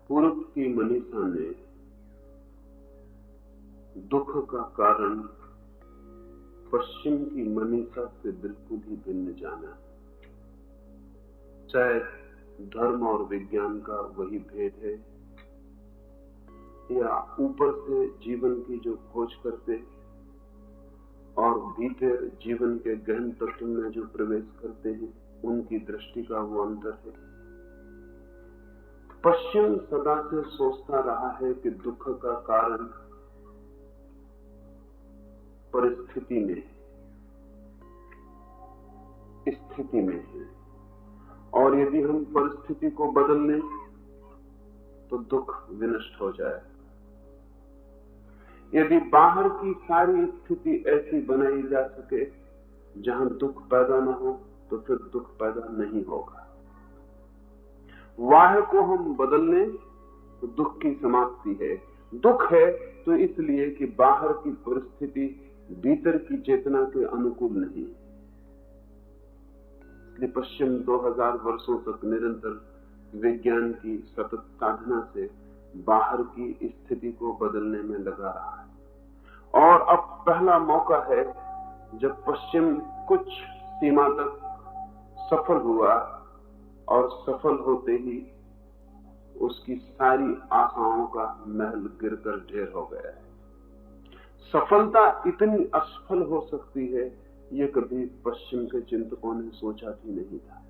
पूर्व की मनीषा ने दुख का कारण पश्चिम की मनीषा से बिल्कुल ही भिन्न जाना। चाहे धर्म और विज्ञान का वही भेद है या ऊपर से जीवन की जो खोज करते और भीतर जीवन के गहन तत्व में जो प्रवेश करते हैं उनकी दृष्टि का वो अंतर है। पश्चिम सदा से सोचता रहा है कि दुख का कारण परिस्थिति में, स्थिति में है, और यदि हम परिस्थिति को बदल लें तो दुख विनष्ट हो जाए। यदि बाहर की सारी स्थिति ऐसी बनाई जा सके जहां दुख पैदा न हो तो फिर दुख पैदा नहीं होगा। वाह को हम बदल लें तो दुख की समाप्ति है। दुख है तो इसलिए कि बाहर की परिस्थिति भीतर की चेतना के अनुकूल नहीं। इसलिए पश्चिम 2000 वर्षों तक निरंतर विज्ञान की सतत साधना से बाहर की स्थिति को बदलने में लगा रहा है। और अब पहला मौका है जब पश्चिम कुछ सीमा तक सफल हुआ और सफल होते ही उसकी सारी आशाओं का महल गिरकर ढेर हो गया है। सफलता इतनी असफल हो सकती है ये कभी पश्चिम के चिंतकों ने सोचा भी नहीं था।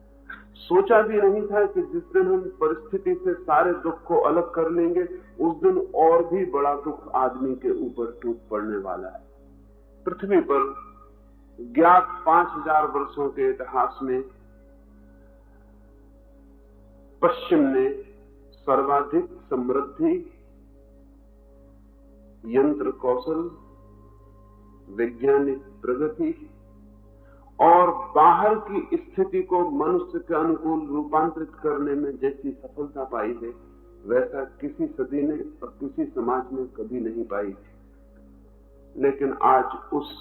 सोचा भी नहीं था कि जिस दिन हम परिस्थिति से सारे दुख को अलग कर लेंगे उस दिन और भी बड़ा दुख आदमी के ऊपर टूट पड़ने वाला है। पृथ्वी पर ज्ञात 5000 वर्षों के इतिहास में पश्चिम ने सर्वाधिक समृद्धि, यंत्र कौशल, वैज्ञानिक प्रगति और बाहर की स्थिति को मनुष्य के अनुकूल रूपांतरित करने में जैसी सफलता पाई है वैसा किसी सदी ने और किसी समाज ने कभी नहीं पाई थी। लेकिन आज उस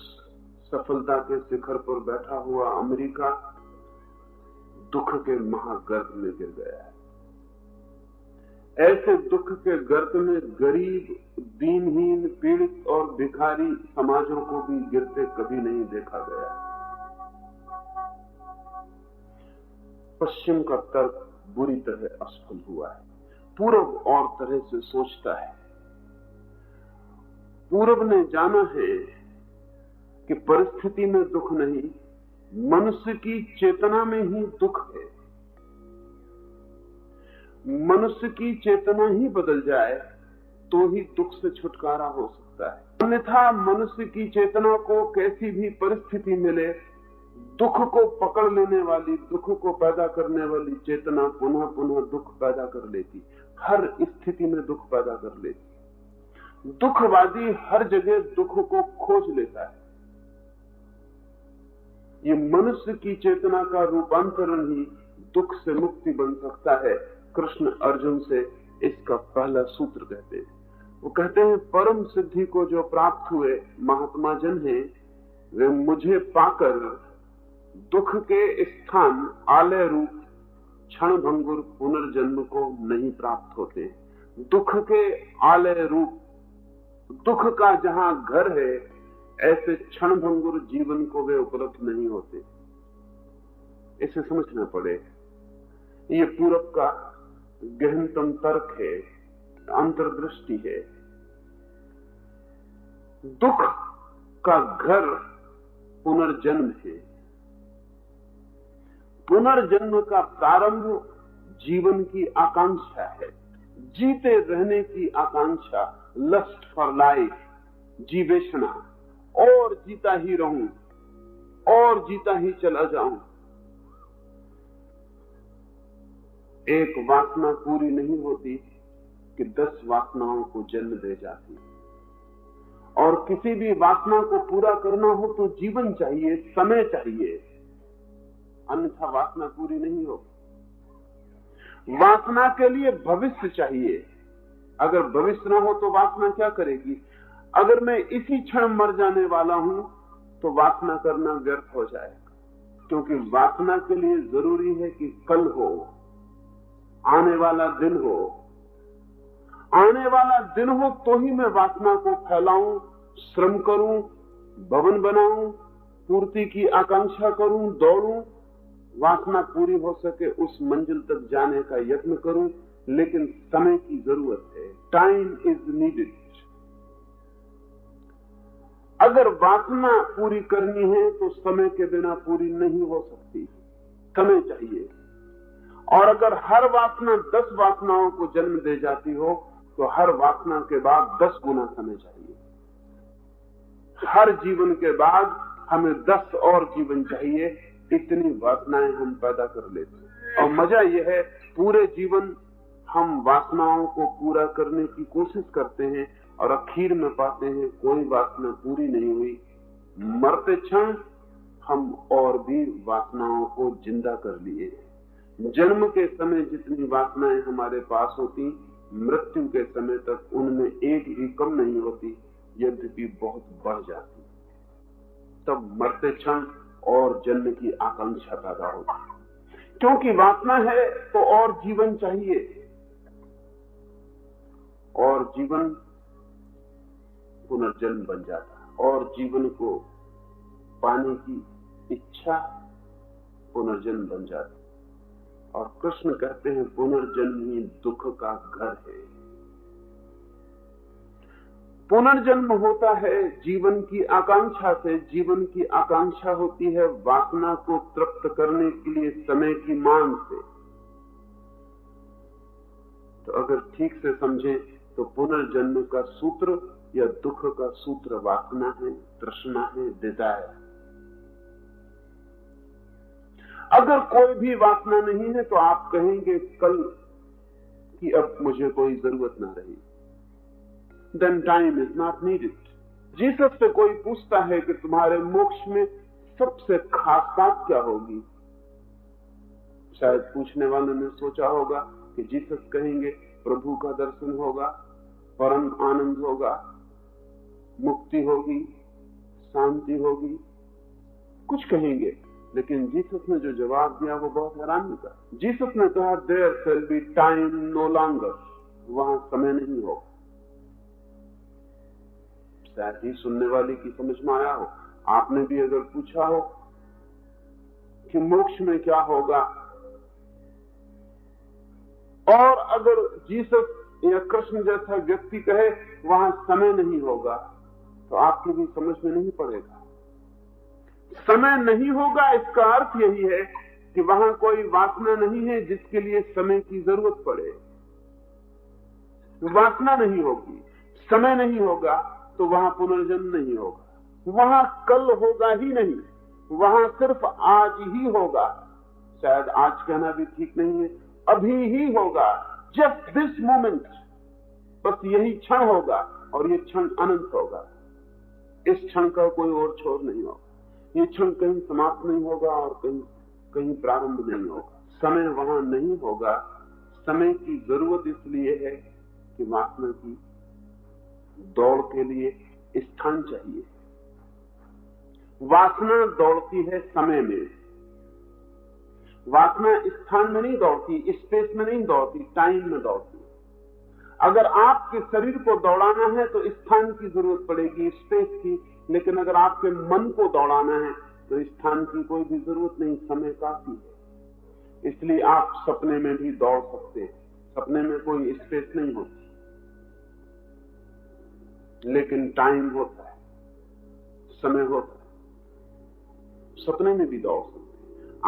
सफलता के शिखर पर बैठा हुआ अमेरिका दुख के महागर्त में गिर गया है। ऐसे दुख के गर्त में गरीब, दीनहीन, पीड़ित और भिखारी समाजों को भी गिरते कभी नहीं देखा गया। पश्चिम का तर्क बुरी तरह असफल हुआ है। पूरब और तरह से सोचता है। पूरब ने जाना है कि परिस्थिति में दुख नहीं, मनुष्य की चेतना में ही दुख है। मनुष्य की चेतना ही बदल जाए तो ही दुख से छुटकारा हो सकता है। अन्यथा मनुष्य की चेतना को कैसी भी परिस्थिति मिले, दुख को पकड़ लेने वाली, दुख को पैदा करने वाली चेतना पुनः पुनः दुख पैदा कर लेती, हर स्थिति में दुख पैदा कर लेती। दुखवादी हर जगह दुख को खोज लेता है। ये मनुष्य की चेतना का रूपांतरण ही दुख से मुक्ति बन सकता है। कृष्ण अर्जुन से इसका पहला सूत्र कहते हैं। वो कहते हैं परम सिद्धि को जो प्राप्त हुए महात्मा जन हैं वे मुझे पाकर दुख के स्थान आलय रूप क्षण भंगुर पुनर्जन्म को नहीं प्राप्त होते। दुख के आलय रूप, दुख का जहां घर है ऐसे क्षण भंगुर जीवन को वे उपलब्ध नहीं होते। इसे समझना पड़े। ये पूरब का गहनतम तर्क है, अंतर्दृष्टि है। दुख का घर पुनर्जन्म है। पुनर्जन्म का प्रारंभ जीवन की आकांक्षा है, जीते रहने की आकांक्षा, लस्ट फॉर लाइफ, जीवेशना, और जीता ही रहूं और जीता ही चला जाऊं। एक वासना पूरी नहीं होती कि 10 वासनाओं को जन्म दे जाती। और किसी भी वासना को पूरा करना हो तो जीवन चाहिए, समय चाहिए, अन्यथा वासना पूरी नहीं होगी। वासना के लिए भविष्य चाहिए। अगर भविष्य ना हो तो वासना क्या करेगी? अगर मैं इसी क्षण मर जाने वाला हूं तो वासना करना व्यर्थ हो जाएगा, क्योंकि वासना के लिए जरूरी है कि कल हो, आने वाला दिन हो, आने वाला दिन हो तो ही मैं वासना को फैलाऊं, श्रम करूं, भवन बनाऊं, पूर्ति की आकांक्षा करूं, दौड़ूं, वासना पूरी हो सके उस मंजिल तक जाने का यत्न करूं। लेकिन समय की जरूरत है। Time is needed. अगर वासना पूरी करनी है तो समय के बिना पूरी नहीं हो सकती, समय चाहिए। और अगर हर वासना 10 वासनाओं को जन्म दे जाती हो तो हर वासना के बाद 10 गुना समय चाहिए। हर जीवन के बाद हमें 10 और जीवन चाहिए। इतनी वासनाएं हम पैदा कर लेते हैं। और मजा यह है, पूरे जीवन हम वासनाओं को पूरा करने की कोशिश करते हैं और आखिर में पाते हैं कोई वासना पूरी नहीं हुई। मरते क्षण हम और भी वासनाओं को जिंदा कर लिए। जन्म के समय जितनी वासनाएं हमारे पास होती, मृत्यु के समय तक उनमें एक भी कम नहीं होती, यद्यपि बहुत बढ़ जाती। तब मरते क्षण और जन्म की आकांक्षा पैदा होती। क्योंकि वासना है तो और जीवन चाहिए, और जीवन पुनर्जन्म बन जाता। और जीवन को पाने की इच्छा पुनर्जन्म बन जाती। और कृष्ण कहते हैं पुनर्जन्म ही दुख का घर है। पुनर्जन्म होता है जीवन की आकांक्षा से। जीवन की आकांक्षा होती है वासना को तृप्त करने के लिए समय की मांग से। तो अगर ठीक से समझें तो पुनर्जन्म का सूत्र या दुख का सूत्र वासना है, तृष्णा है, डिजायर। अगर कोई भी वासना नहीं है तो आप कहेंगे कल कि अब मुझे कोई जरूरत ना रही। Then time is not needed. Jesus से कोई पूछता है कि तुम्हारे मोक्ष में सबसे खास बात क्या होगी, शायद पूछने वालों ने सोचा होगा कि जीसस कहेंगे प्रभु का दर्शन होगा, परम आनंद होगा, मुक्ति होगी, शांति होगी, कुछ कहेंगे। लेकिन जीसस ने जो जवाब दिया वो बहुत हैरानी का। जीसस ने कहा there shall be time no longer. वहां समय नहीं होगा। शायद ही सुनने वाले की समझ में आया हो। आपने भी अगर पूछा हो कि मोक्ष में क्या होगा, और अगर जीसस या कृष्ण जैसा व्यक्ति कहे वहां समय नहीं होगा, तो आपकी भी समझ में नहीं पड़ेगा। समय नहीं होगा इसका अर्थ यही है कि वहां कोई वासना नहीं है जिसके लिए समय की जरूरत पड़े। वासना नहीं होगी, समय नहीं होगा, तो वहां पुनर्जन्म नहीं होगा। वहां कल होगा ही नहीं, वहां सिर्फ आज ही होगा। शायद आज कहना भी ठीक नहीं है, अभी ही होगा। जस्ट दिस मोमेंट, बस यही क्षण होगा, और ये क्षण अनंत होगा। इस क्षण का कोई और छोर नहीं होगा। ये क्षण कहीं समाप्त नहीं होगा और कहीं प्रारंभ नहीं होगा। समय वहां नहीं होगा। समय की जरूरत इसलिए है कि वासना की दौड़ के लिए स्थान चाहिए। वासना दौड़ती है समय में। वासना स्थान में नहीं दौड़ती, स्पेस में नहीं दौड़ती, टाइम में दौड़ती। अगर आपके शरीर को दौड़ाना है तो स्थान की जरूरत पड़ेगी, स्पेस की। लेकिन अगर आपके मन को दौड़ाना है तो स्थान की कोई भी जरूरत नहीं, समय काफी है। इसलिए आप सपने में भी दौड़ सकते हैं। सपने में कोई स्पेस नहीं होती, लेकिन टाइम होता है, समय होता है। सपने में भी दौड़ सकते हैं।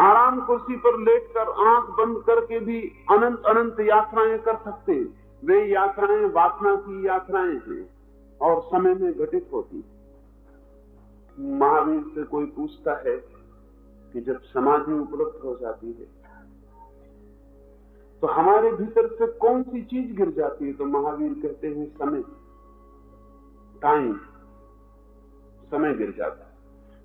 आराम कुर्सी पर लेटकर आंख बंद करके भी अनंत अनंत यात्राएं कर सकते हैं। वे यात्राएं वासना की यात्राएं हैं और समय में घटित होती हैं। महावीर से कोई पूछता है कि जब समाधि उपलब्ध हो जाती है तो हमारे भीतर से कौन सी चीज गिर जाती है, तो महावीर कहते हैं समय, टाइम, समय गिर जाता है।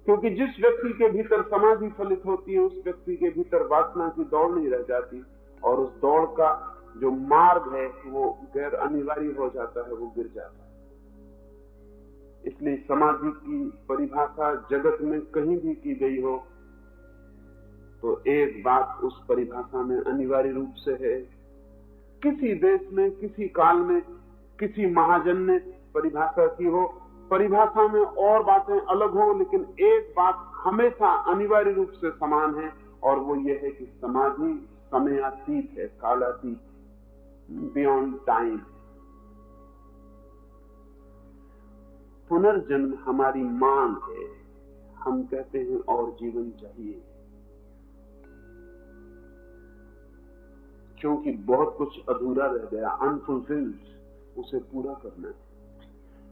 क्योंकि जिस व्यक्ति के भीतर समाधि फलित होती है उस व्यक्ति के भीतर वासना की दौड़ नहीं रह जाती, और उस दौड़ का जो मार्ग है वो गैर अनिवार्य हो जाता है, वो गिर जाता है। इसलिए समाधि की परिभाषा जगत में कहीं भी की गई हो तो एक बात उस परिभाषा में अनिवार्य रूप से है, किसी देश में किसी काल में किसी महाजन ने परिभाषा की हो, परिभाषा में और बातें अलग हो, लेकिन एक बात हमेशा अनिवार्य रूप से समान है, और वो ये है कि समाधि समयातीत है, कालातीत, बियॉन्ड टाइम। पुनर्जन्म हमारी मांग है, हम कहते हैं और जीवन चाहिए, क्योंकि बहुत कुछ अधूरा रह गया, अनफुलफिल्ड, उसे पूरा करना है।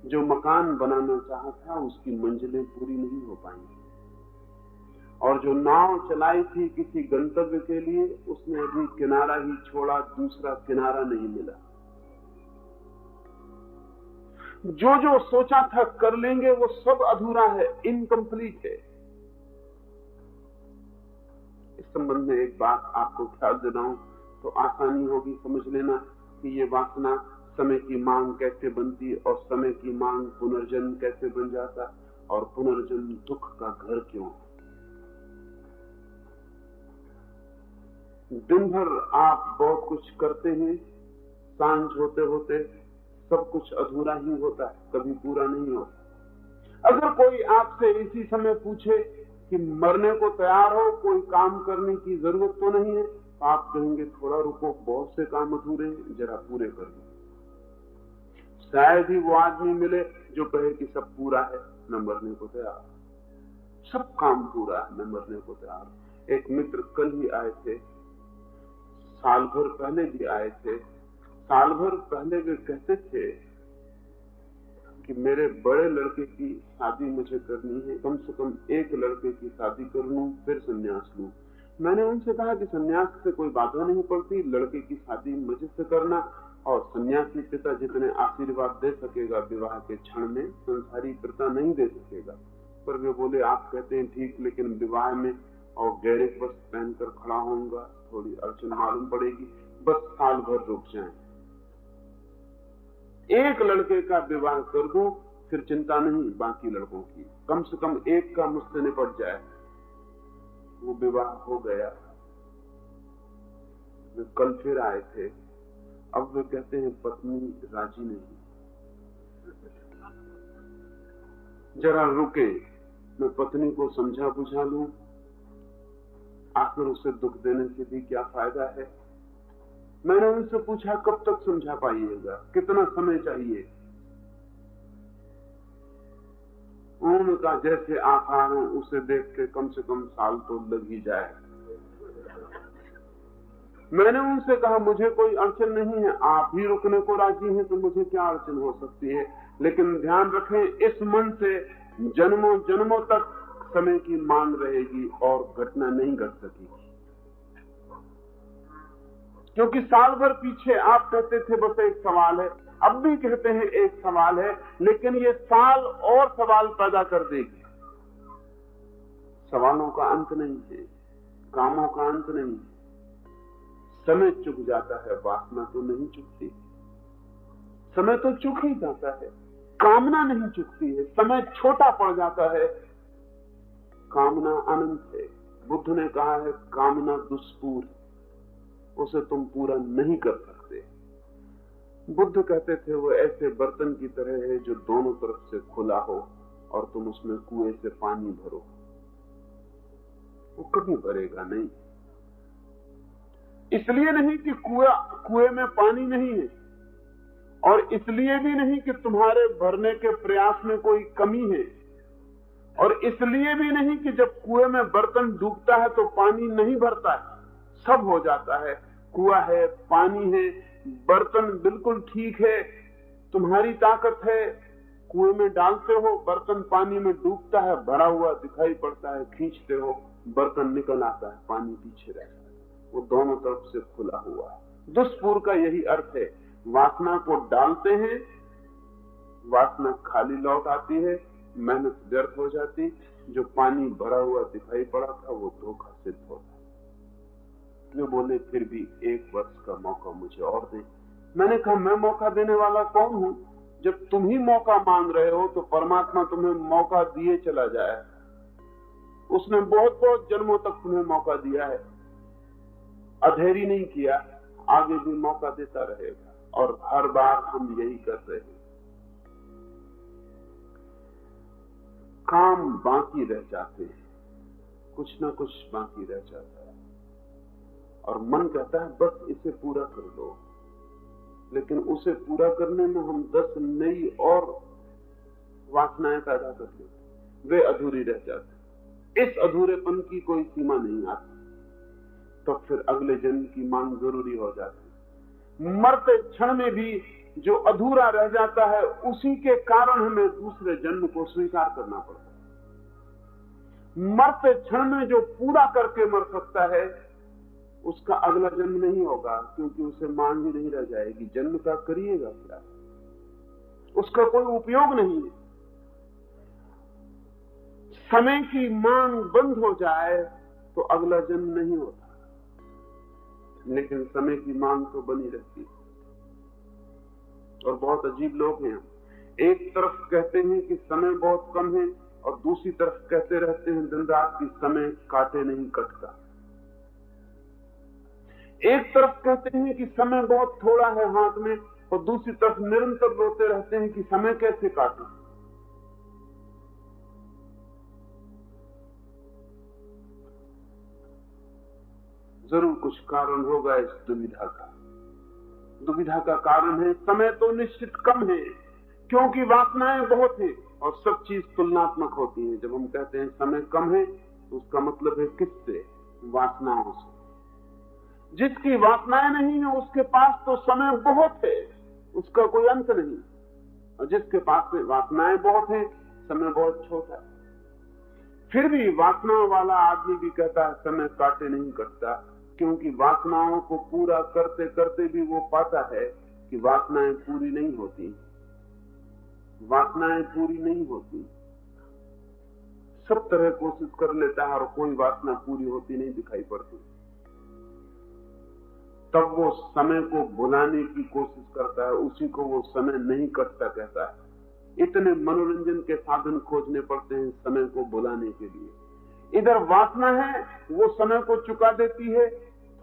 जो मकान बनाना चाहा था उसकी मंजिलें पूरी नहीं हो पाई, और जो नाव चलाई थी किसी गंतव्य के लिए उसने अभी किनारा ही छोड़ा, दूसरा किनारा नहीं मिला। जो जो सोचा था कर लेंगे वो सब अधूरा है, इनकम्प्लीट है। इस संबंध में एक बात आपको ख्याल दिलाऊं तो आसानी होगी समझ लेना कि ये वासना समय की मांग कैसे बनती और समय की मांग पुनर्जन्म कैसे बन जाता, और पुनर्जन्म दुख का घर क्यों। दिन भर आप बहुत कुछ करते हैं, सांझ होते होते सब कुछ अधूरा ही होता है, कभी पूरा नहीं होता। अगर कोई आपसे इसी समय पूछे कि मरने को तैयार हो, कोई काम करने की जरूरत तो नहीं है, तो आप कहेंगे थोड़ा रुको, बहुत से काम अधूरे हैं, जरा पूरे कर दो। शायद ही वो आदमी मिले जो कहे कि सब पूरा है, मैं मरने को तैयार, सब काम पूरा है, मैं मरने को तैयार। एक मित्र कल ही आए थे, साल भर पहले भी आए थे। साल भर पहले वे कहते थे कि मेरे बड़े लड़के की शादी मुझे करनी है, कम से कम एक लड़के की शादी कर लूं फिर संन्यास लूं। मैंने उनसे कहा कि संन्यास से कोई बाधा नहीं पड़ती, लड़के की शादी मुझे से करना, और सन्यासी पिता जितने आशीर्वाद दे सकेगा विवाह के क्षण में, संसारी पिता नहीं दे सकेगा। पर वे बोले आप कहते हैं ठीक, लेकिन विवाह में और गहरे वस्त्र पहनकर खड़ा होऊंगा, थोड़ी अड़चन मालूम पड़ेगी, बस साल भर रुक जाएं, एक लड़के का विवाह कर दूं फिर चिंता नहीं बाकी लड़कों की, कम से कम एक का मुझसे निपट जाए। वो विवाह हो गया। वे कल फिर आए थे, अब वे कहते हैं पत्नी राजी नहीं, जरा रुके, मैं पत्नी को समझा बुझा लूं, आखिर उसे दुख देने से भी क्या फायदा है। मैंने उनसे पूछा कब तक समझा पाइएगा, कितना समय चाहिए। उन्होंने कहा जैसे आकार हो उसे देख के कम से कम साल तो लग ही जाए। मैंने उनसे कहा मुझे कोई अड़चन नहीं है, आप ही रुकने को राजी हैं तो मुझे क्या अड़चन हो सकती है, लेकिन ध्यान रखें इस मन से जन्मों जन्मों तक समय की मांग रहेगी और घटना नहीं घट सकेगी। क्योंकि साल भर पीछे आप कहते थे बस एक सवाल है, अब भी कहते हैं एक सवाल है, लेकिन ये साल और सवाल पैदा कर देगी। सवालों का अंत नहीं है, कामों का अंत नहीं है। समय चुक जाता है, वासना तो नहीं चुकती। समय तो चुक ही जाता है, कामना नहीं चुकती है। समय छोटा पड़ जाता है, कामना अनंत है। बुद्ध ने कहा है कामना दुष्पूर, उसे तुम पूरा नहीं कर सकते। बुद्ध कहते थे वो ऐसे बर्तन की तरह है जो दोनों तरफ से खुला हो और तुम उसमें कुएं से पानी भरो, वो कभी भरेगा नहीं। इसलिए नहीं कि कुएं में पानी नहीं है, और इसलिए भी नहीं कि तुम्हारे भरने के प्रयास में कोई कमी है, और इसलिए भी नहीं कि जब कुएं में बर्तन डूबता है तो पानी नहीं भरता है, सब हो जाता है। कुआं है, पानी है, बर्तन बिल्कुल ठीक है, तुम्हारी ताकत है, कुएं में डालते हो, बर्तन पानी में डूबता है, भरा हुआ दिखाई पड़ता है, खींचते हो, बर्तन निकल आता है, पानी पीछे रहता है, वो दोनों तरफ से खुला हुआ है। दुष्पूर का यही अर्थ है, वासना को डालते हैं, वासना खाली लौट आती है, मेहनत व्यर्थ हो जाती, जो पानी भरा हुआ दिखाई पड़ा था वो धोखा सिद्ध होता। वे बोले फिर भी 1 वर्ष का मौका मुझे और दे। मैंने कहा मैं मौका देने वाला कौन हूं? जब तुम ही मौका मांग रहे हो तो परमात्मा तुम्हें मौका दिए चला जाए। उसने बहुत बहुत जन्मों तक तुम्हें मौका दिया है, अधेरी नहीं किया, आगे भी मौका देता रहेगा। और हर बार हम यही कर रहे हैं। काम बाकी रह जाते हैं, कुछ ना कुछ बाकी रह जाता है और मन कहता है बस इसे पूरा कर लो, लेकिन उसे पूरा करने में हम 10 नई और वासनाएं पैदा कर लेते, वे अधूरी रह जाते। इस अधूरेपन की कोई सीमा नहीं आती, तो फिर अगले जन्म की मांग जरूरी हो जाती। मरते क्षण में भी जो अधूरा रह जाता है उसी के कारण हमें दूसरे जन्म को स्वीकार करना पड़ता है। मरते क्षण में जो पूरा करके मर सकता है उसका अगला जन्म नहीं होगा, क्योंकि उसे मांग ही नहीं रह जाएगी। जन्म का करिएगा क्या, उसका कोई उपयोग नहीं है। समय की मांग बंद हो जाए तो अगला जन्म नहीं होता, लेकिन समय की मांग तो बनी रहती है। और बहुत अजीब लोग हैं, एक तरफ कहते हैं कि समय बहुत कम है और दूसरी तरफ कहते रहते हैं दिन रात की समय काटे नहीं कटता। एक तरफ कहते हैं कि समय बहुत थोड़ा है हाथ में और दूसरी तरफ निरंतर रोते रहते हैं कि समय कैसे काटे। जरूर कुछ कारण होगा इस दुविधा का। दुविधा का कारण है समय तो निश्चित कम है, क्योंकि वासनाएं बहुत हैं और सब चीज तुलनात्मक होती है। जब हम कहते हैं समय कम है तो उसका मतलब है किससे? वासनाओं से। जिसकी वासनाएं नहीं है उसके पास तो समय बहुत है, उसका कोई अंत नहीं। और जिसके पास वासनाएं बहुत है समय बहुत छोटा है। फिर भी वासनाओं वाला आदमी भी कहता है समय काटे नहीं कटता, क्योंकि वासनाओं को पूरा करते करते भी वो पाता है कि वासनाएं पूरी नहीं होती। वासनाएं पूरी नहीं होती, सब तरह कोशिश कर लेता है और कोई वासना पूरी होती नहीं दिखाई पड़ती। तब वो समय को बुलाने की कोशिश करता है, उसी को वो समय नहीं कटता कहता है। इतने मनोरंजन के साधन खोजने पड़ते हैं समय को बुलाने के लिए। इधर वासना है, वो समय को चुका देती है।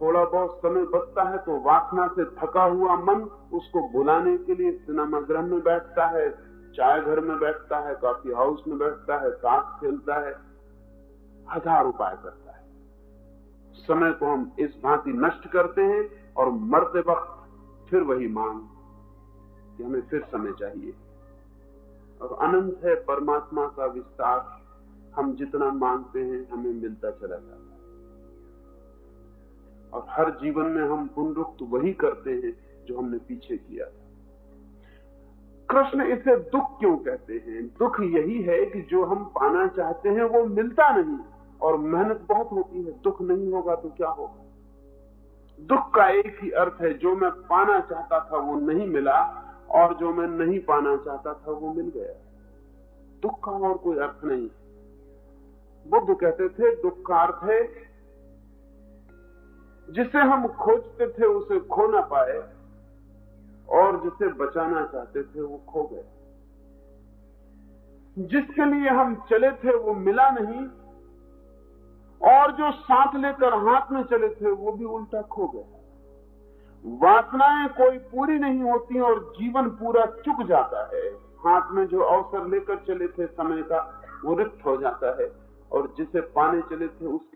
थोड़ा बहुत समय बचता है तो वासना से थका हुआ मन उसको बुलाने के लिए सिनेमा गृह में बैठता है, चाय घर में बैठता है, कॉफी हाउस में बैठता है, ताश खेलता है, 1000 उपाय करता है। समय को हम इस भांति नष्ट करते हैं और मरते वक्त फिर वही मांग कि हमें फिर समय चाहिए। और अनंत है परमात्मा का विस्तार, हम जितना मांगते हैं हमें मिलता चला जाता है। और हर जीवन में हम पुनरुक्त वही करते हैं जो हमने पीछे किया था। कृष्ण इसे दुख क्यों कहते हैं? दुख यही है कि जो हम पाना चाहते हैं वो मिलता नहीं और मेहनत बहुत होती है। दुख नहीं होगा तो क्या होगा? दुख का एक ही अर्थ है, जो मैं पाना चाहता था वो नहीं मिला और जो मैं नहीं पाना चाहता था वो मिल गया। दुख का और कोई अर्थ नहीं। बुद्ध कहते थे दुख का अर्थ है जिसे हम खोजते थे उसे खो ना पाए और जिसे बचाना चाहते थे वो खो गए। जिसके लिए हम चले थे वो मिला नहीं और जो साथ लेकर हाथ में चले थे वो भी उल्टा खो गए। वासनाएं कोई पूरी नहीं होती और जीवन पूरा चुक जाता है। हाथ में जो अवसर लेकर चले थे समय का वो रिक्त हो जाता है और जिसे पाने चले थे उसके